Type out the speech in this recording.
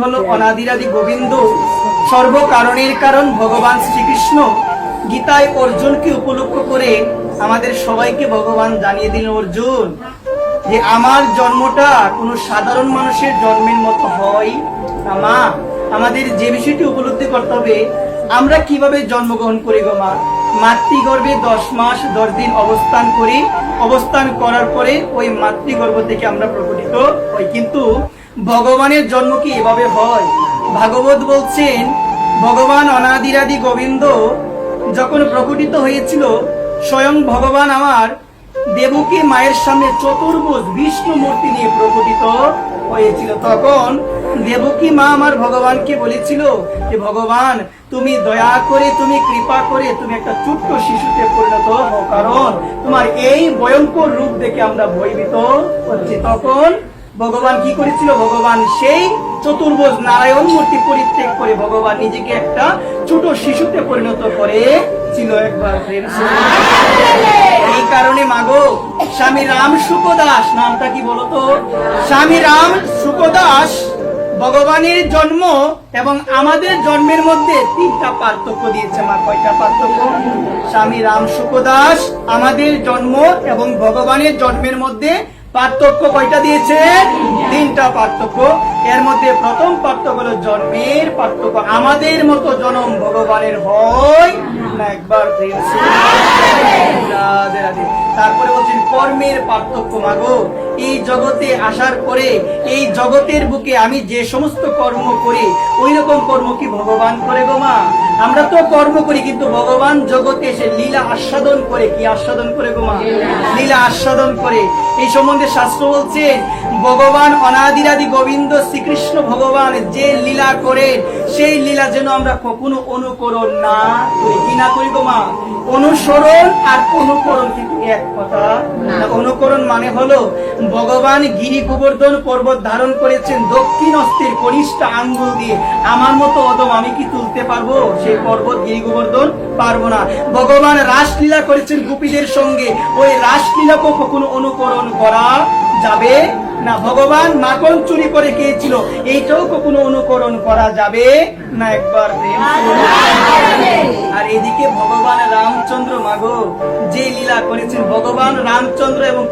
হলো অনাদিরাদি গোবিন্দ, সর্বকারণের কারণ ভগবান শ্রীকৃষ্ণ গীতায় অর্জুনকে উপলক্ষ করে আমাদের সবাইকে ভগবান জানিয়ে দিলেন, অর্জুন যে আমার জন্মটা কোনো সাধারণ মানুষের জন্মের মতো হয় না মা। আমাদের যে বিষয়টি উপলব্ধি করতে হবে, আমরা কিভাবে জন্মগ্রহণ করি গো মা। মাতৃগর্ভে 10 মাস 10 দিন অবস্থান করি, অবস্থান করার পরে ওই মাতৃগর্ভ থেকে আমরা প্রকটিত হই। কিন্তু ভগবানের জন্ম কি এভাবে হয়? ভাগবত বলছেন ভগবান অনাদিরাদি গোবিন্দ যখন প্রকটিত হয়েছিল, স্বয়ং ভগবান আমার দেবকী মায়ের সামনে চতুর্ভুজ বিষ্ণু মূর্তি নিয়ে প্রকটিত হয়েছিল। তখন দেবকী মা আমার ভগবানকে বলেছিল যে ভগবান তুমি দয়া করে, তুমি কৃপা করে তুমি একটা ছোট্ট শিশুতে পরিণত হও, কারণ তোমার এই ভয়ঙ্কর রূপ দেখে আমরা ভয়ভীত হচ্ছি। তখন ভগবান কি করেছিল? ভগবান সেই চতুর্ভুজ নারায়ণ মূর্তি পরিত্যাগ করে ভগবান নিজেকে একটা ছোট শিশুতে পরিণত করেছিল। একবার এই কারণে মাগো স্বামী রাম শুকদাস, নামটা কি বলতো? স্বামী রাম শুকদাস ভগবানের জন্ম এবং আমাদের জন্মের মধ্যে 3টা পার্থক্য দিয়েছে মা। কয়টা পার্থক্য? স্বামী রাম শুকদাস আমাদের জন্ম এবং ভগবানের জন্মের মধ্যে পার্থক্য কয়টা দিয়েছে? 3টা পার্থক্য। এর মধ্যে প্রথম পার্থক্য হলো জন্মের পার্থক্য। আমাদের মতো জন্ম ভগবানের হয় না। একবার তারপরে বলছেন কর্মের পার্থক্য। মাগো এই জগতে আসার পরে এই জগতের বুকে আমি যে সমস্ত কর্ম করি ওই রকম কর্ম কি ভগবান করে গো মা? আমরা তো কর্ম করি, কিন্তু ভগবান জগতে এসে লীলা আস্বাদন করে। কি আস্বাদন করে গো মা? লীলা আস্বাদন করে। এই সম্বন্ধে শাস্ত্র বলছেন ভগবান অনাদিরাদি গোবিন্দ শ্রীকৃষ্ণ ভগবান যে লীলা করেন সেই লীলা যেন আমরা কখনো অনুকরণ না করি। কি না করি গো মা? অনুসরণ আর অনুকরণ কিন্তু এক কথা না। অনুকরণ মানে হলো ভগবান গিরি গোবর্ধন পর্বত ধারণ করেছেন দক্ষিণ হস্তের কনিষ্ঠ আঙ্গুল দিয়ে। আমার মতো অদম আমি কি তুলতে পারবো সেই পর্বত গিরি গোবর্ধন? পারবো না। ভগবান রাসলীলা করেছেন গোপীদের সঙ্গে, ওই রাসলীলাকেও কখনো অনুকরণ করা যাবে না। ভগবান মাখন চুরি করে খেয়েছিল, এইটাও কখনো অনুকরণ করা যাবে না। একবার আর এদিকে ভগবান রামচন্দ্র মাগো যে লীলা করেছেন, ভগবান রামচন্দ্র এবং